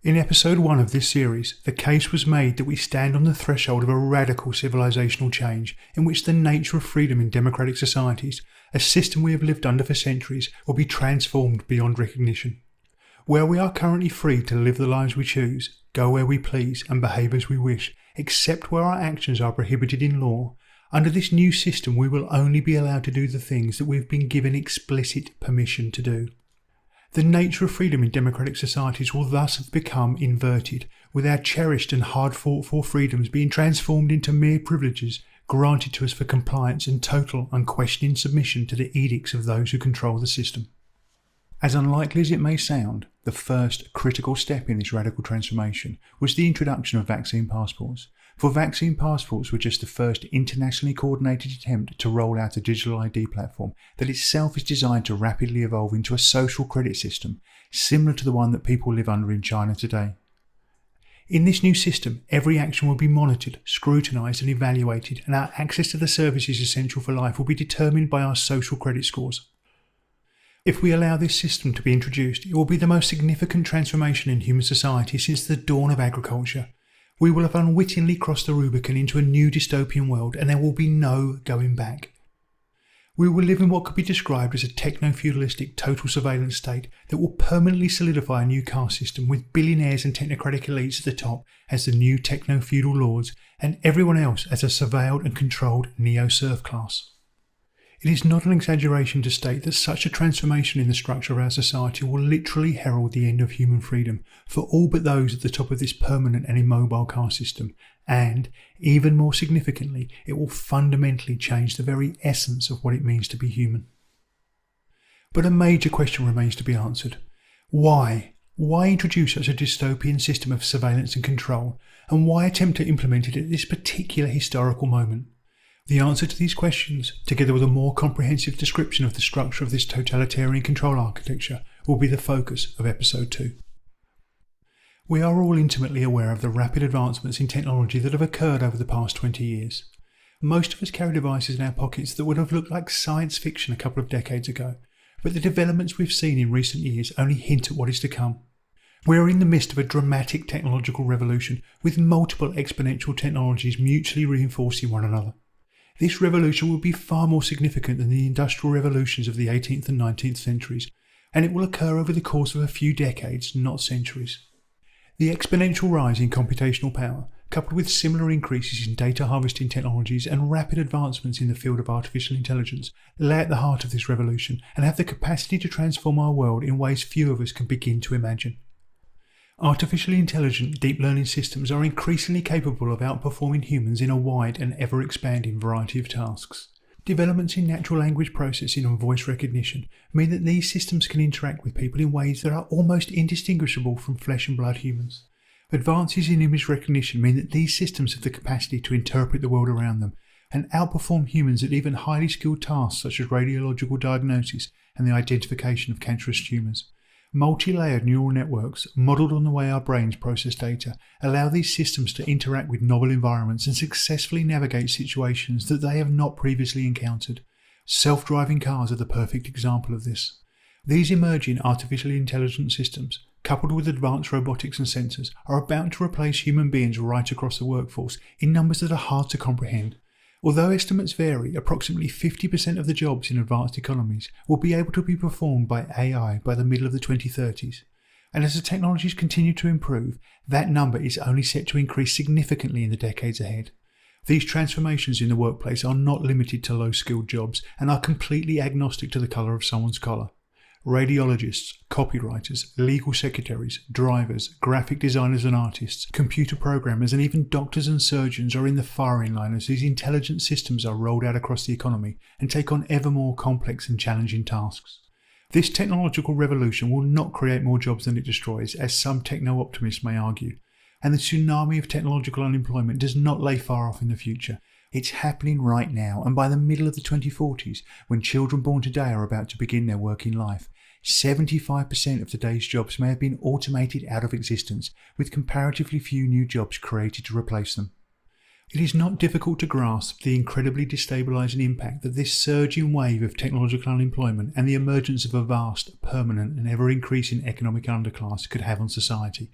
In episode 1 of this series, the case was made that we stand on the threshold of a radical civilizational change in which the nature of freedom in democratic societies, a system we have lived under for centuries, will be transformed beyond recognition. Where we are currently free to live the lives we choose, go where we please and behave as we wish, except where our actions are prohibited in law, under this new system we will only be allowed to do the things that we have been given explicit permission to do. The nature of freedom in democratic societies will thus have become inverted, with our cherished and hard-fought-for freedoms being transformed into mere privileges granted to us for compliance and total, unquestioning submission to the edicts of those who control the system. As unlikely as it may sound, the first critical step in this radical transformation was the introduction of vaccine passports. For vaccine passports were just the first internationally coordinated attempt to roll out a digital ID platform that itself is designed to rapidly evolve into a social credit system, similar to the one that people live under in China today. In this new system, every action will be monitored, scrutinised and evaluated, and our access to the services essential for life will be determined by our social credit scores. If we allow this system to be introduced, it will be the most significant transformation in human society since the dawn of agriculture. We will have unwittingly crossed the Rubicon into a new dystopian world, and there will be no going back. We will live in what could be described as a techno-feudalistic total surveillance state that will permanently solidify a new caste system with billionaires and technocratic elites at the top as the new techno-feudal lords and everyone else as a surveilled and controlled neo-serf class. It is not an exaggeration to state that such a transformation in the structure of our society will literally herald the end of human freedom for all but those at the top of this permanent and immobile caste system, and, even more significantly, it will fundamentally change the very essence of what it means to be human. But a major question remains to be answered. Why? Why introduce such a dystopian system of surveillance and control, and why attempt to implement it at this particular historical moment? The answer to these questions, together with a more comprehensive description of the structure of this totalitarian control architecture, will be the focus of episode 2. We are all intimately aware of the rapid advancements in technology that have occurred over the past 20 years. Most of us carry devices in our pockets that would have looked like science fiction a couple of decades ago, but the developments we've seen in recent years only hint at what is to come. We are in the midst of a dramatic technological revolution, with multiple exponential technologies mutually reinforcing one another. This revolution will be far more significant than the industrial revolutions of the 18th and 19th centuries, and it will occur over the course of a few decades, not centuries. The exponential rise in computational power, coupled with similar increases in data harvesting technologies and rapid advancements in the field of artificial intelligence, lay at the heart of this revolution and have the capacity to transform our world in ways few of us can begin to imagine. Artificially intelligent deep learning systems are increasingly capable of outperforming humans in a wide and ever-expanding variety of tasks. Developments in natural language processing and voice recognition mean that these systems can interact with people in ways that are almost indistinguishable from flesh and blood humans. Advances in image recognition mean that these systems have the capacity to interpret the world around them and outperform humans at even highly skilled tasks such as radiological diagnosis and the identification of cancerous tumours. Multi-layered neural networks, modelled on the way our brains process data, allow these systems to interact with novel environments and successfully navigate situations that they have not previously encountered. Self-driving cars are the perfect example of this. These emerging artificially intelligent systems, coupled with advanced robotics and sensors, are about to replace human beings right across the workforce in numbers that are hard to comprehend. Although estimates vary, approximately 50% of the jobs in advanced economies will be able to be performed by AI by the middle of the 2030s. And as the technologies continue to improve, that number is only set to increase significantly in the decades ahead. These transformations in the workplace are not limited to low-skilled jobs and are completely agnostic to the colour of someone's collar. Radiologists, copywriters, legal secretaries, drivers, graphic designers and artists, computer programmers and even doctors and surgeons are in the firing line as these intelligent systems are rolled out across the economy and take on ever more complex and challenging tasks. This technological revolution will not create more jobs than it destroys, as some techno-optimists may argue, and the tsunami of technological unemployment does not lay far off in the future. It's happening right now, and by the middle of the 2040s, when children born today are about to begin their working life, 75% of today's jobs may have been automated out of existence, with comparatively few new jobs created to replace them. It is not difficult to grasp the incredibly destabilising impact that this surging wave of technological unemployment and the emergence of a vast, permanent and ever-increasing economic underclass could have on society.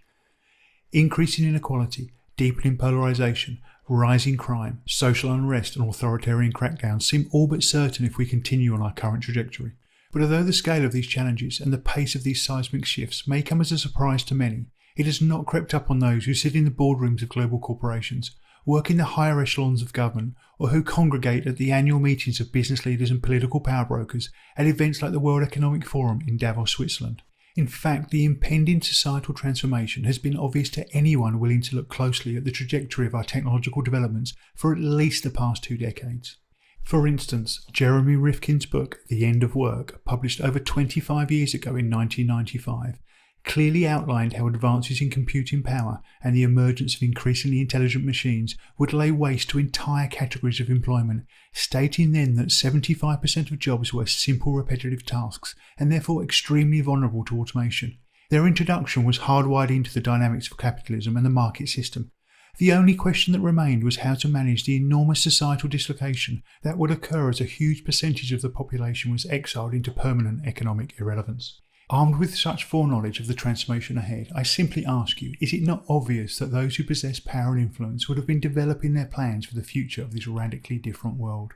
Increasing inequality, deepening polarisation, rising crime, social unrest and authoritarian crackdowns seem all but certain if we continue on our current trajectory. But although the scale of these challenges and the pace of these seismic shifts may come as a surprise to many, it has not crept up on those who sit in the boardrooms of global corporations, work in the higher echelons of government, or who congregate at the annual meetings of business leaders and political power brokers at events like the World Economic Forum in Davos, Switzerland. In fact, the impending societal transformation has been obvious to anyone willing to look closely at the trajectory of our technological developments for at least the past 2 decades. For instance, Jeremy Rifkin's book, The End of Work, published over 25 years ago in 1995, clearly outlined how advances in computing power and the emergence of increasingly intelligent machines would lay waste to entire categories of employment, stating then that 75% of jobs were simple repetitive tasks and therefore extremely vulnerable to automation. Their introduction was hardwired into the dynamics of capitalism and the market system. The only question that remained was how to manage the enormous societal dislocation that would occur as a huge percentage of the population was exiled into permanent economic irrelevance. Armed with such foreknowledge of the transformation ahead, I simply ask you, is it not obvious that those who possess power and influence would have been developing their plans for the future of this radically different world?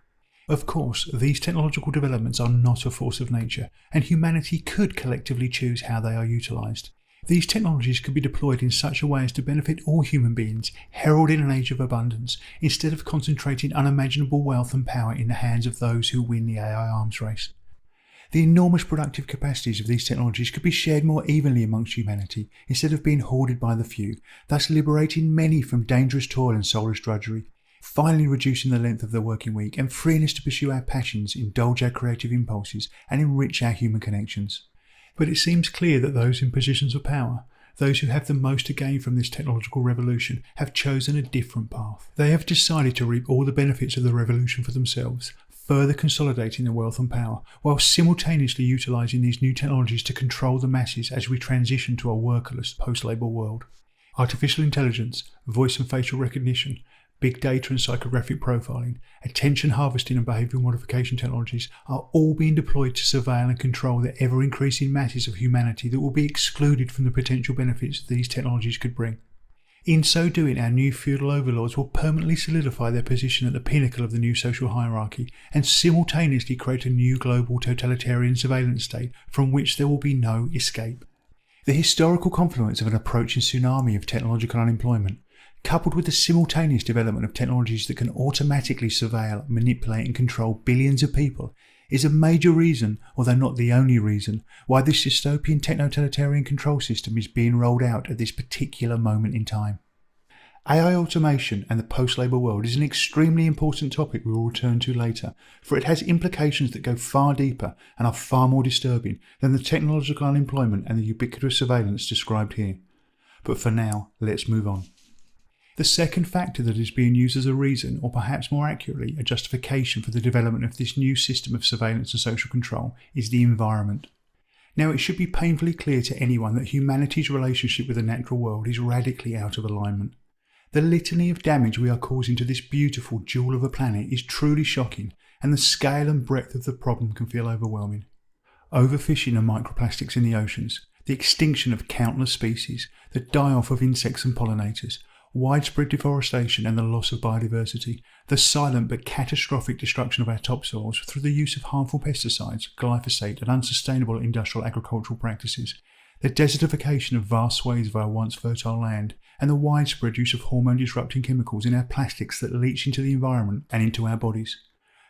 Of course, these technological developments are not a force of nature, and humanity could collectively choose how they are utilised. These technologies could be deployed in such a way as to benefit all human beings, heralding an age of abundance, instead of concentrating unimaginable wealth and power in the hands of those who win the AI arms race. The enormous productive capacities of these technologies could be shared more evenly amongst humanity instead of being hoarded by the few, thus liberating many from dangerous toil and soulless drudgery, finally reducing the length of the working week and freeing us to pursue our passions, indulge our creative impulses and enrich our human connections. But it seems clear that those in positions of power, those who have the most to gain from this technological revolution, have chosen a different path. They have decided to reap all the benefits of the revolution for themselves, further consolidating their wealth and power, while simultaneously utilising these new technologies to control the masses as we transition to a workerless post-Labour world. Artificial intelligence, voice and facial recognition, big data and psychographic profiling, attention harvesting and behavioural modification technologies are all being deployed to surveil and control the ever-increasing masses of humanity that will be excluded from the potential benefits these technologies could bring. In so doing, our new feudal overlords will permanently solidify their position at the pinnacle of the new social hierarchy and simultaneously create a new global totalitarian surveillance state from which there will be no escape. The historical confluence of an approaching tsunami of technological unemployment, coupled with the simultaneous development of technologies that can automatically surveil, manipulate and control billions of people, is a major reason, although not the only reason, why this dystopian techno-totalitarian control system is being rolled out at this particular moment in time. AI automation and the post-Labour world is an extremely important topic we will return to later, for it has implications that go far deeper and are far more disturbing than the technological unemployment and the ubiquitous surveillance described here. But for now, let's move on. The second factor that is being used as a reason, or perhaps more accurately, a justification for the development of this new system of surveillance and social control, is the environment. Now, it should be painfully clear to anyone that humanity's relationship with the natural world is radically out of alignment. The litany of damage we are causing to this beautiful jewel of a planet is truly shocking, and the scale and breadth of the problem can feel overwhelming. Overfishing and microplastics in the oceans, the extinction of countless species, the die-off of insects and pollinators, widespread deforestation and the loss of biodiversity, the silent but catastrophic destruction of our topsoils through the use of harmful pesticides, glyphosate and unsustainable industrial agricultural practices, the desertification of vast swathes of our once fertile land, and the widespread use of hormone-disrupting chemicals in our plastics that leach into the environment and into our bodies.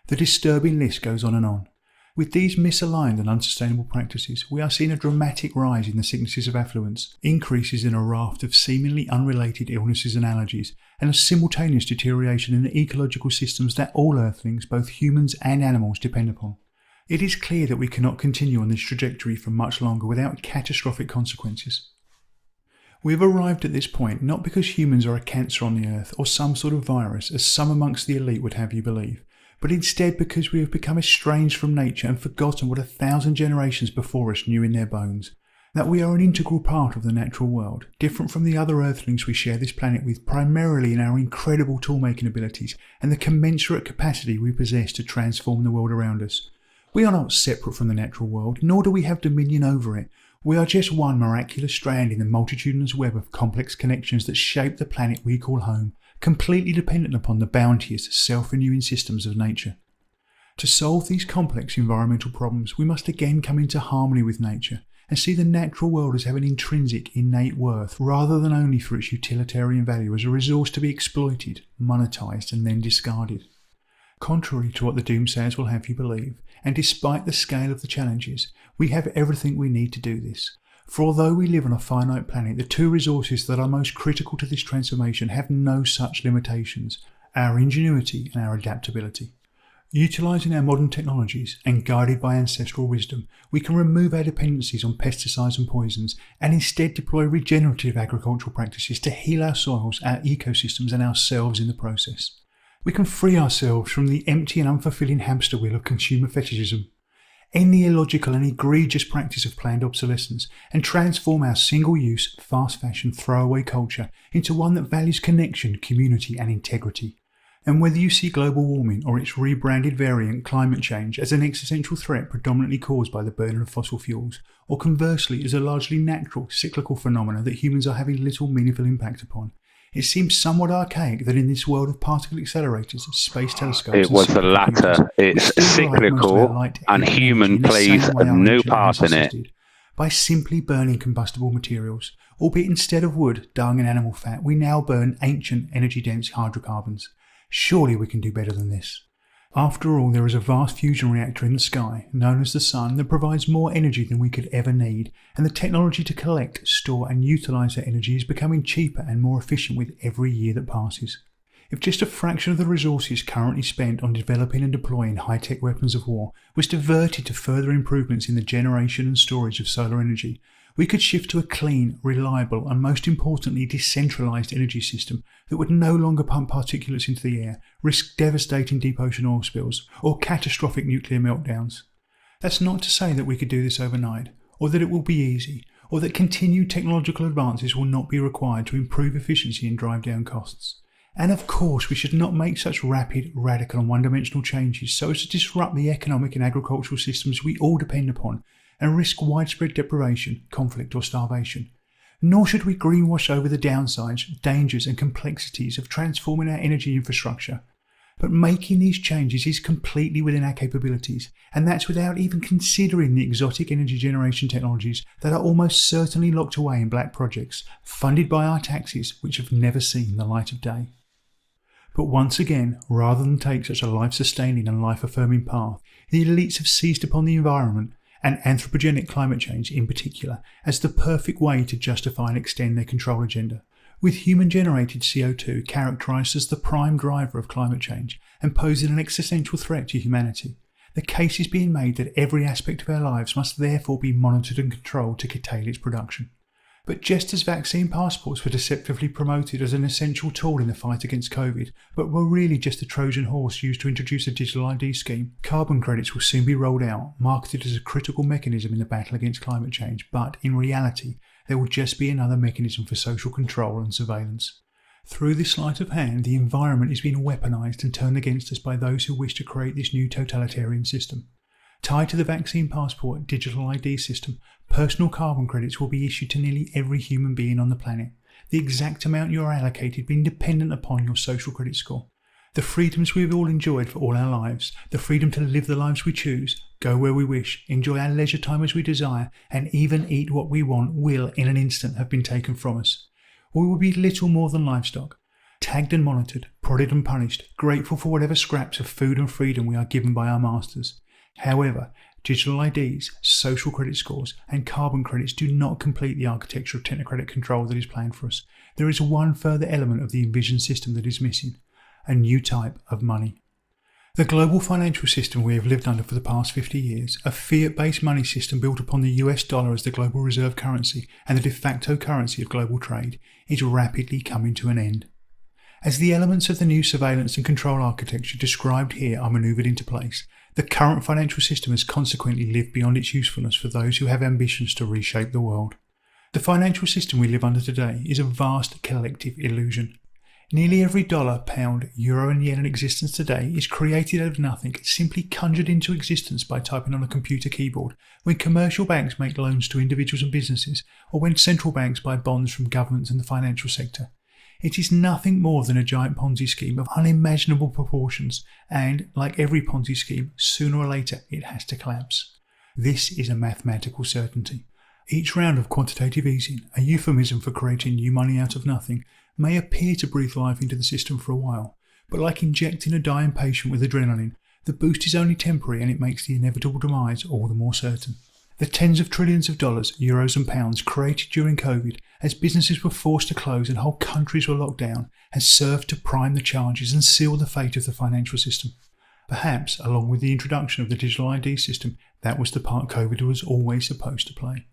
The disturbing list goes on and on. With these misaligned and unsustainable practices, we are seeing a dramatic rise in the sicknesses of affluence, increases in a raft of seemingly unrelated illnesses and allergies, and a simultaneous deterioration in the ecological systems that all earthlings, both humans and animals, depend upon. It is clear that we cannot continue on this trajectory for much longer without catastrophic consequences. We have arrived at this point not because humans are a cancer on the earth or some sort of virus, as some amongst the elite would have you believe, but instead because we have become estranged from nature and forgotten what 1,000 generations before us knew in their bones, that we are an integral part of the natural world, different from the other earthlings we share this planet with primarily in our incredible tool-making abilities and the commensurate capacity we possess to transform the world around us. We are not separate from the natural world, nor do we have dominion over it. We are just one miraculous strand in the multitudinous web of complex connections that shape the planet we call home, completely dependent upon the bounteous, self-renewing systems of nature. To solve these complex environmental problems, we must again come into harmony with nature and see the natural world as having intrinsic, innate worth, rather than only for its utilitarian value as a resource to be exploited, monetised and then discarded. Contrary to what the doomsayers will have you believe, and despite the scale of the challenges, we have everything we need to do this. For although we live on a finite planet, the two resources that are most critical to this transformation have no such limitations: our ingenuity and our adaptability. Utilising our modern technologies and guided by ancestral wisdom, we can remove our dependencies on pesticides and poisons and instead deploy regenerative agricultural practices to heal our soils, our ecosystems and ourselves in the process. We can free ourselves from the empty and unfulfilling hamster wheel of consumer fetishism, end the illogical and egregious practice of planned obsolescence, and transform our single-use, fast-fashion, throwaway culture into one that values connection, community and integrity. And whether you see global warming or its rebranded variant climate change as an existential threat predominantly caused by the burning of fossil fuels, or conversely as a largely natural, cyclical phenomena that humans are having little meaningful impact upon, it seems somewhat archaic that in this world of particle accelerators, space telescopes... It was the latter. It's cyclical, and human plays no part in it. By simply burning combustible materials, albeit instead of wood, dung and animal fat, we now burn ancient, energy-dense hydrocarbons. Surely we can do better than this. After all, there is a vast fusion reactor in the sky, known as the Sun, that provides more energy than we could ever need, and the technology to collect, store and utilise that energy is becoming cheaper and more efficient with every year that passes. If just a fraction of the resources currently spent on developing and deploying high-tech weapons of war was diverted to further improvements in the generation and storage of solar energy, we could shift to a clean, reliable and most importantly decentralised energy system that would no longer pump particulates into the air, risk devastating deep ocean oil spills or catastrophic nuclear meltdowns. That's not to say that we could do this overnight, or that it will be easy, or that continued technological advances will not be required to improve efficiency and drive down costs. And of course we should not make such rapid, radical and one-dimensional changes so as to disrupt the economic and agricultural systems we all depend upon and risk widespread deprivation, conflict or starvation. Nor should we greenwash over the downsides, dangers and complexities of transforming our energy infrastructure. But making these changes is completely within our capabilities, and that's without even considering the exotic energy generation technologies that are almost certainly locked away in black projects, funded by our taxes, which have never seen the light of day. But once again, rather than take such a life-sustaining and life-affirming path, the elites have seized upon the environment, and anthropogenic climate change in particular, as the perfect way to justify and extend their control agenda, with human-generated CO2 characterised as the prime driver of climate change and posing an existential threat to humanity. The case is being made that every aspect of our lives must therefore be monitored and controlled to curtail its production. But just as vaccine passports were deceptively promoted as an essential tool in the fight against COVID, but were really just a Trojan horse used to introduce a digital ID scheme, carbon credits will soon be rolled out, marketed as a critical mechanism in the battle against climate change, but in reality, they will just be another mechanism for social control and surveillance. Through this sleight of hand, the environment is being weaponised and turned against us by those who wish to create this new totalitarian system. Tied to the vaccine passport digital ID system, personal carbon credits will be issued to nearly every human being on the planet, the exact amount you are allocated being dependent upon your social credit score. The freedoms we have all enjoyed for all our lives, the freedom to live the lives we choose, go where we wish, enjoy our leisure time as we desire, and even eat what we want will in an instant have been taken from us. We will be little more than livestock, tagged and monitored, prodded and punished, grateful for whatever scraps of food and freedom we are given by our masters. However, digital IDs, social credit scores and carbon credits do not complete the architecture of technocratic control that is planned for us. There is one further element of the envisioned system that is missing: a new type of money. The global financial system we have lived under for the past 50 years, a fiat-based money system built upon the US dollar as the global reserve currency and the de facto currency of global trade, is rapidly coming to an end. As the elements of the new surveillance and control architecture described here are manoeuvred into place, the current financial system has consequently lived beyond its usefulness for those who have ambitions to reshape the world. The financial system we live under today is a vast collective illusion. Nearly every dollar, pound, euro and yen in existence today is created out of nothing, simply conjured into existence by typing on a computer keyboard, when commercial banks make loans to individuals and businesses, or when central banks buy bonds from governments and the financial sector. It is nothing more than a giant Ponzi scheme of unimaginable proportions, and, like every Ponzi scheme, sooner or later it has to collapse. This is a mathematical certainty. Each round of quantitative easing, a euphemism for creating new money out of nothing, may appear to breathe life into the system for a while, but like injecting a dying patient with adrenaline, the boost is only temporary and it makes the inevitable demise all the more certain. The tens of trillions of dollars, euros and pounds created during COVID as businesses were forced to close and whole countries were locked down has served to prime the charges and seal the fate of the financial system. Perhaps, along with the introduction of the digital ID system, that was the part COVID was always supposed to play.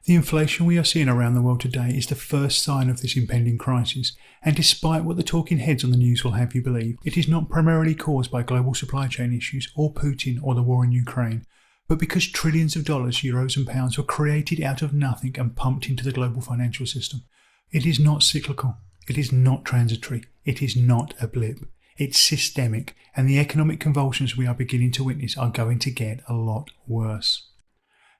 The inflation we are seeing around the world today is the first sign of this impending crisis, and despite what the talking heads on the news will have you believe, it is not primarily caused by global supply chain issues or Putin or the war in Ukraine, but because trillions of dollars, euros and pounds were created out of nothing and pumped into the global financial system. It is not cyclical, it is not transitory, it is not a blip. It's systemic, and the economic convulsions we are beginning to witness are going to get a lot worse.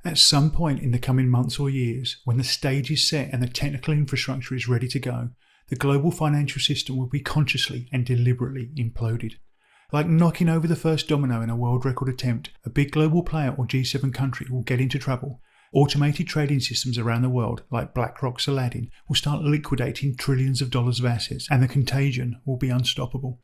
At some point in the coming months or years, when the stage is set and the technical infrastructure is ready to go, the global financial system will be consciously and deliberately imploded. Like knocking over the first domino in a world record attempt, a big global player or G7 country will get into trouble. Automated trading systems around the world, like BlackRock's Aladdin, will start liquidating trillions of dollars of assets, and the contagion will be unstoppable.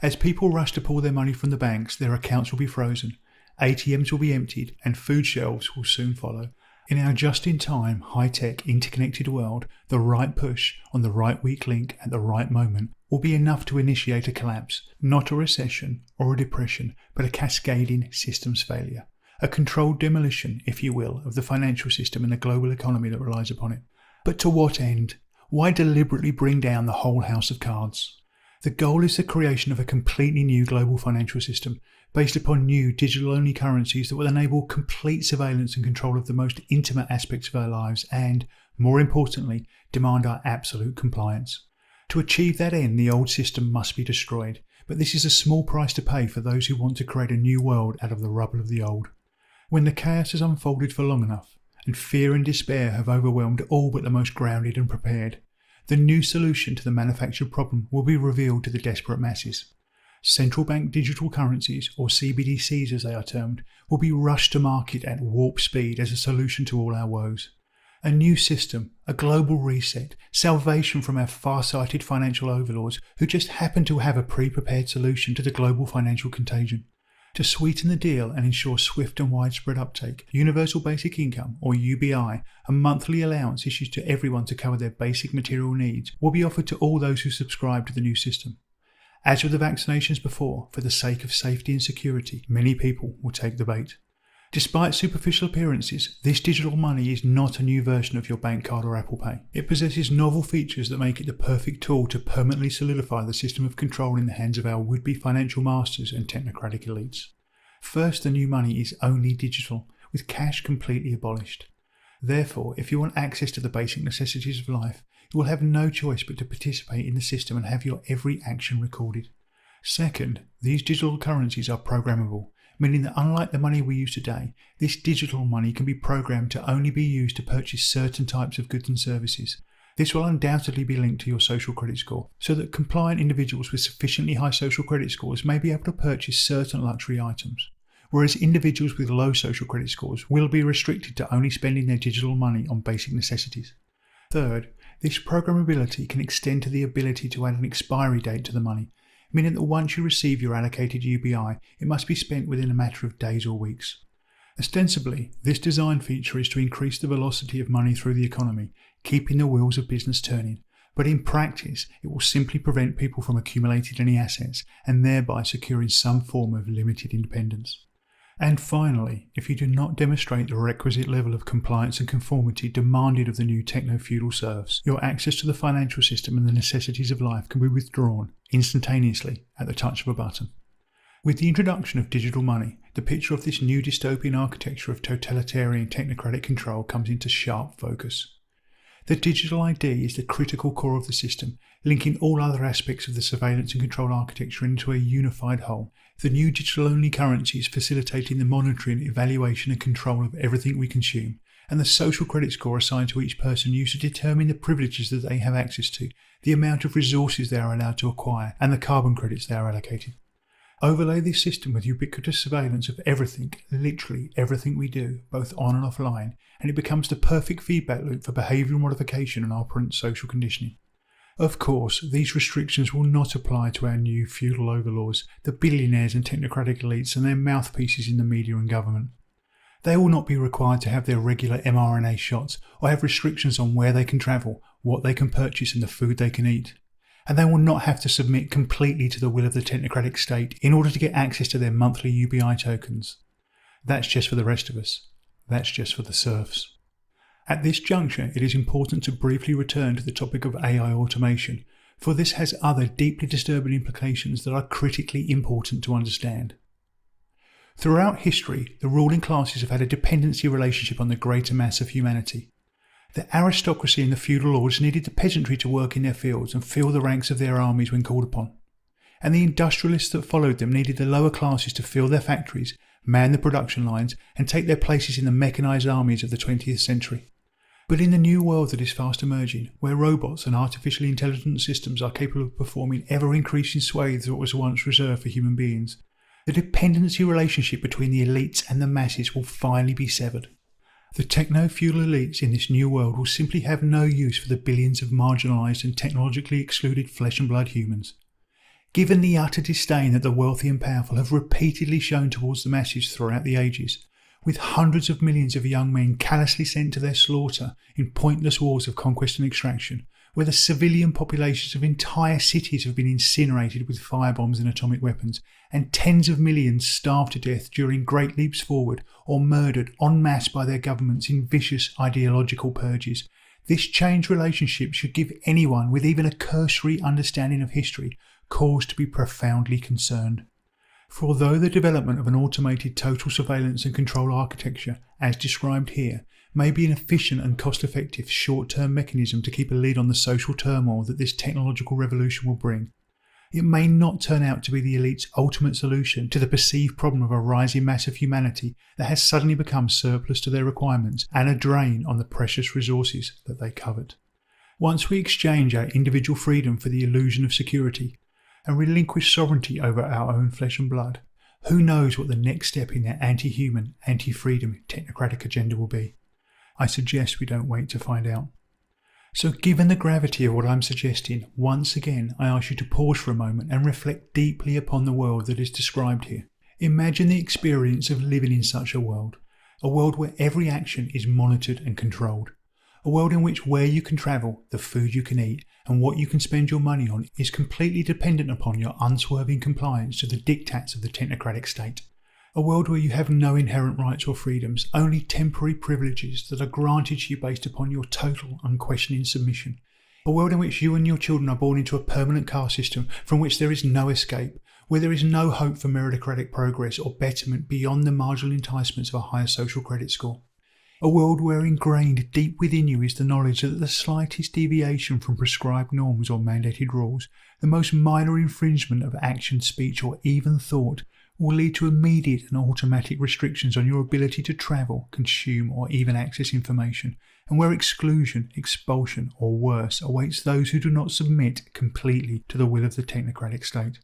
As people rush to pull their money from the banks, their accounts will be frozen, ATMs will be emptied, and food shelves will soon follow. In our just-in-time, high-tech, interconnected world, the right push on the right weak link at the right moment will be enough to initiate a collapse, not a recession or a depression, but a cascading systems failure. A controlled demolition, if you will, of the financial system and the global economy that relies upon it. But to what end? Why deliberately bring down the whole house of cards? The goal is the creation of a completely new global financial system, based upon new digital-only currencies that will enable complete surveillance and control of the most intimate aspects of our lives and, more importantly, demand our absolute compliance. To achieve that end, the old system must be destroyed, but this is a small price to pay for those who want to create a new world out of the rubble of the old. When the chaos has unfolded for long enough, and fear and despair have overwhelmed all but the most grounded and prepared, the new solution to the manufactured problem will be revealed to the desperate masses. Central bank digital currencies, or CBDCs as they are termed, will be rushed to market at warp speed as a solution to all our woes. A new system, a global reset, salvation from our far-sighted financial overlords who just happen to have a pre-prepared solution to the global financial contagion. To sweeten the deal and ensure swift and widespread uptake, Universal Basic Income, or UBI, a monthly allowance issued to everyone to cover their basic material needs, will be offered to all those who subscribe to the new system. As with the vaccinations before, for the sake of safety and security, many people will take the bait. Despite superficial appearances, this digital money is not a new version of your bank card or Apple Pay. It possesses novel features that make it the perfect tool to permanently solidify the system of control in the hands of our would-be financial masters and technocratic elites. First, the new money is only digital, with cash completely abolished. Therefore, if you want access to the basic necessities of life, you will have no choice but to participate in the system and have your every action recorded. Second, these digital currencies are programmable, meaning that unlike the money we use today, this digital money can be programmed to only be used to purchase certain types of goods and services. This will undoubtedly be linked to your social credit score, so that compliant individuals with sufficiently high social credit scores may be able to purchase certain luxury items, whereas individuals with low social credit scores will be restricted to only spending their digital money on basic necessities. Third, this programmability can extend to the ability to add an expiry date to the money, meaning that once you receive your allocated UBI, it must be spent within a matter of days or weeks. Ostensibly, this design feature is to increase the velocity of money through the economy, keeping the wheels of business turning, but in practice, it will simply prevent people from accumulating any assets and thereby securing some form of limited independence. And finally, if you do not demonstrate the requisite level of compliance and conformity demanded of the new techno-feudal serfs, your access to the financial system and the necessities of life can be withdrawn instantaneously at the touch of a button. With the introduction of digital money, the picture of this new dystopian architecture of totalitarian technocratic control comes into sharp focus. The digital ID is the critical core of the system, linking all other aspects of the surveillance and control architecture into a unified whole. The new digital-only currency is facilitating the monitoring, evaluation and control of everything we consume, and the social credit score assigned to each person used to determine the privileges that they have access to, the amount of resources they are allowed to acquire, and the carbon credits they are allocated. Overlay this system with ubiquitous surveillance of everything, literally everything we do, both on and offline, and it becomes the perfect feedback loop for behavioural modification and operant social conditioning. Of course, these restrictions will not apply to our new feudal overlords, the billionaires and technocratic elites and their mouthpieces in the media and government. They will not be required to have their regular mRNA shots or have restrictions on where they can travel, what they can purchase and the food they can eat. And they will not have to submit completely to the will of the technocratic state in order to get access to their monthly UBI tokens. That's just for the rest of us. That's just for the serfs. At this juncture, it is important to briefly return to the topic of AI automation, for this has other deeply disturbing implications that are critically important to understand. Throughout history, the ruling classes have had a dependency relationship on the greater mass of humanity. The aristocracy and the feudal lords needed the peasantry to work in their fields and fill the ranks of their armies when called upon. And the industrialists that followed them needed the lower classes to fill their factories, man the production lines, and take their places in the mechanised armies of the 20th century. But in the new world that is fast emerging, where robots and artificially intelligent systems are capable of performing ever-increasing swathes of what was once reserved for human beings, the dependency relationship between the elites and the masses will finally be severed. The techno-feudal elites in this new world will simply have no use for the billions of marginalised and technologically excluded flesh and blood humans. Given the utter disdain that the wealthy and powerful have repeatedly shown towards the masses throughout the ages, with hundreds of millions of young men callously sent to their slaughter in pointless wars of conquest and extraction, where the civilian populations of entire cities have been incinerated with firebombs and atomic weapons, and tens of millions starved to death during great leaps forward or murdered en masse by their governments in vicious ideological purges. This changed relationship should give anyone with even a cursory understanding of history cause to be profoundly concerned. For although the development of an automated total surveillance and control architecture, as described here, may be an efficient and cost-effective short-term mechanism to keep a lid on the social turmoil that this technological revolution will bring, it may not turn out to be the elite's ultimate solution to the perceived problem of a rising mass of humanity that has suddenly become surplus to their requirements and a drain on the precious resources that they covet. Once we exchange our individual freedom for the illusion of security and relinquish sovereignty over our own flesh and blood, who knows what the next step in their anti-human, anti-freedom technocratic agenda will be. I suggest we don't wait to find out. So given the gravity of what I'm suggesting, once again I ask you to pause for a moment and reflect deeply upon the world that is described here. Imagine the experience of living in such a world where every action is monitored and controlled, a world in which where you can travel, the food you can eat, and what you can spend your money on is completely dependent upon your unswerving compliance to the diktats of the technocratic state. A world where you have no inherent rights or freedoms, only temporary privileges that are granted to you based upon your total, unquestioning submission. A world in which you and your children are born into a permanent caste system from which there is no escape, where there is no hope for meritocratic progress or betterment beyond the marginal enticements of a higher social credit score. A world where ingrained deep within you is the knowledge that the slightest deviation from prescribed norms or mandated rules, the most minor infringement of action, speech or even thought, will lead to immediate and automatic restrictions on your ability to travel, consume or even access information, and where exclusion, expulsion or worse awaits those who do not submit completely to the will of the technocratic state.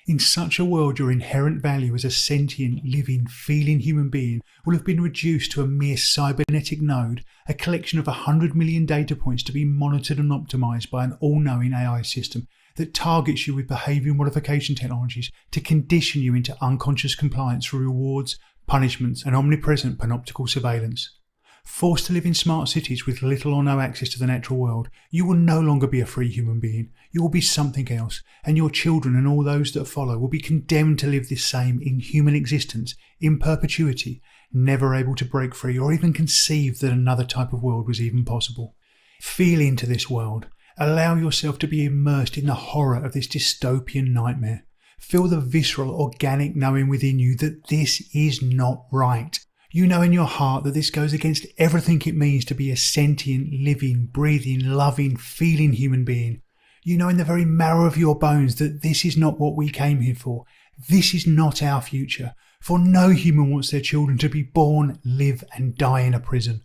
In such a world, your inherent value as a sentient, living, feeling human being will have been reduced to a mere cybernetic node, a collection of 100 million data points to be monitored and optimized by an all-knowing AI system that targets you with behavioural modification technologies to condition you into unconscious compliance through rewards, punishments and omnipresent panoptical surveillance. Forced to live in smart cities with little or no access to the natural world, you will no longer be a free human being. You will be something else, and your children and all those that follow will be condemned to live this same inhuman existence in perpetuity, never able to break free or even conceive that another type of world was even possible. Feel into this world. Allow yourself to be immersed in the horror of this dystopian nightmare. Feel the visceral, organic knowing within you that this is not right. You know in your heart that this goes against everything it means to be a sentient, living, breathing, loving, feeling human being. You know in the very marrow of your bones that this is not what we came here for. This is not our future, for no human wants their children to be born, live and die in a prison.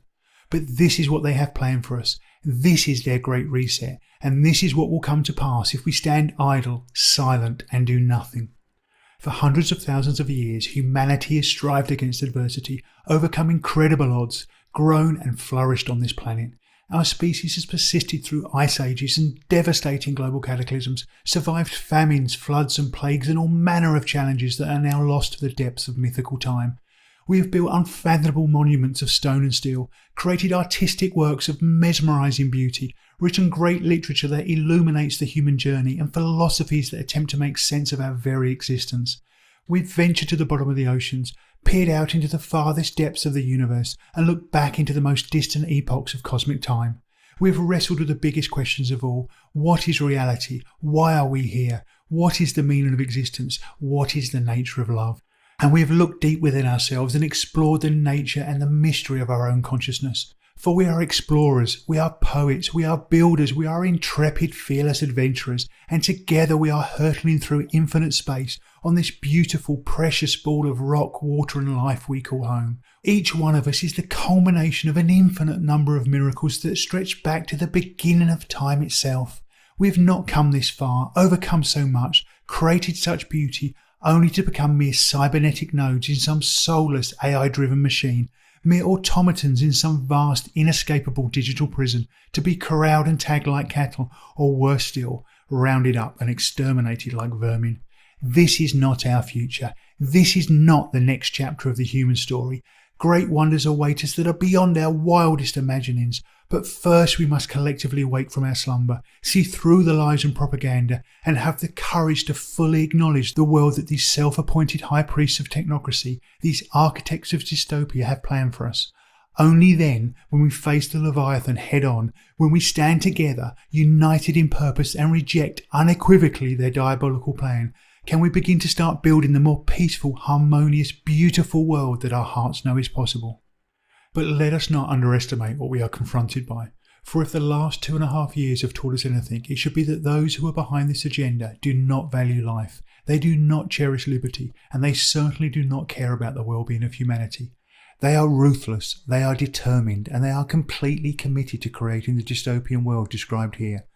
But this is what they have planned for us. This is their great reset, and this is what will come to pass if we stand idle, silent and do nothing. For hundreds of thousands of years, humanity has strived against adversity, overcome incredible odds, grown and flourished on this planet. Our species has persisted through ice ages and devastating global cataclysms, survived famines, floods and plagues and all manner of challenges that are now lost to the depths of mythical time. We have built unfathomable monuments of stone and steel, created artistic works of mesmerising beauty, written great literature that illuminates the human journey, and philosophies that attempt to make sense of our very existence. We've ventured to the bottom of the oceans, peered out into the farthest depths of the universe, and looked back into the most distant epochs of cosmic time. We've wrestled with the biggest questions of all. What is reality? Why are we here? What is the meaning of existence? What is the nature of love? And we have looked deep within ourselves and explored the nature and the mystery of our own consciousness. For we are explorers, we are poets, we are builders, we are intrepid, fearless adventurers, and together we are hurtling through infinite space on this beautiful, precious ball of rock, water and life we call home. Each one of us is the culmination of an infinite number of miracles that stretch back to the beginning of time itself. We have not come this far, overcome so much, created such beauty, only to become mere cybernetic nodes in some soulless AI-driven machine, mere automatons in some vast, inescapable digital prison, to be corralled and tagged like cattle, or worse still, rounded up and exterminated like vermin. This is not our future. This is not the next chapter of the human story. Great wonders await us that are beyond our wildest imaginings. But first we must collectively wake from our slumber, see through the lies and propaganda, and have the courage to fully acknowledge the world that these self-appointed high priests of technocracy, these architects of dystopia have planned for us. Only then, when we face the Leviathan head on, when we stand together, united in purpose and reject unequivocally their diabolical plan, can we begin to start building the more peaceful, harmonious, beautiful world that our hearts know is possible. But let us not underestimate what we are confronted by. For if the last 2.5 years have taught us anything, it should be that those who are behind this agenda do not value life, they do not cherish liberty, and they certainly do not care about the well-being of humanity. They are ruthless, they are determined, and they are completely committed to creating the dystopian world described here.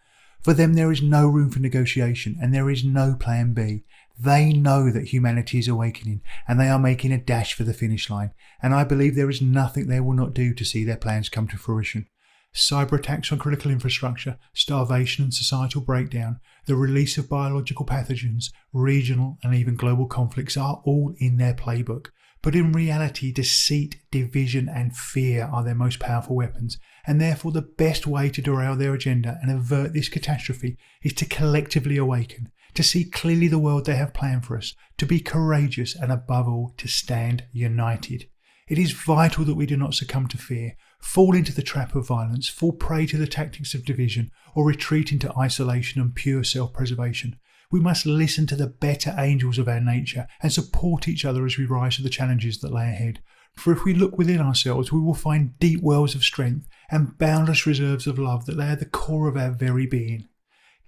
For them there is no room for negotiation, and there is no plan B. They know that humanity is awakening, and they are making a dash for the finish line, and I believe there is nothing they will not do to see their plans come to fruition. Cyber attacks on critical infrastructure, starvation and societal breakdown, the release of biological pathogens, regional and even global conflicts are all in their playbook. But in reality, deceit, division and fear are their most powerful weapons, and therefore the best way to derail their agenda and avert this catastrophe is to collectively awaken, to see clearly the world they have planned for us, to be courageous and above all to stand united. It is vital that we do not succumb to fear, fall into the trap of violence, fall prey to the tactics of division, or retreat into isolation and pure self-preservation. We must listen to the better angels of our nature and support each other as we rise to the challenges that lay ahead. For if we look within ourselves, we will find deep wells of strength and boundless reserves of love that lay at the core of our very being.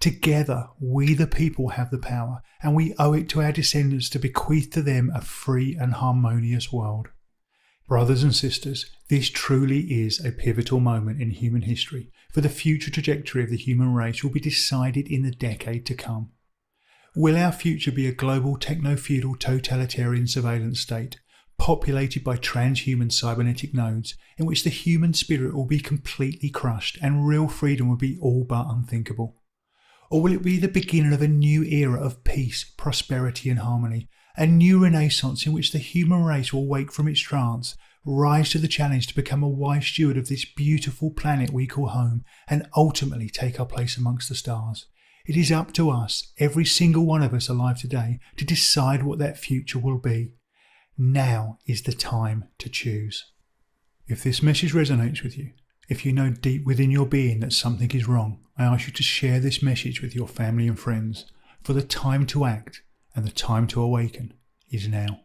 Together, we the people have the power, and we owe it to our descendants to bequeath to them a free and harmonious world. Brothers and sisters, this truly is a pivotal moment in human history, for the future trajectory of the human race will be decided in the decade to come. Will our future be a global techno-feudal totalitarian surveillance state, populated by transhuman cybernetic nodes, in which the human spirit will be completely crushed and real freedom will be all but unthinkable? Or will it be the beginning of a new era of peace, prosperity and harmony, a new renaissance in which the human race will wake from its trance, rise to the challenge to become a wise steward of this beautiful planet we call home, and ultimately take our place amongst the stars? It is up to us, every single one of us alive today, to decide what that future will be. Now is the time to choose. If this message resonates with you, if you know deep within your being that something is wrong, I ask you to share this message with your family and friends, for the time to act and the time to awaken is now.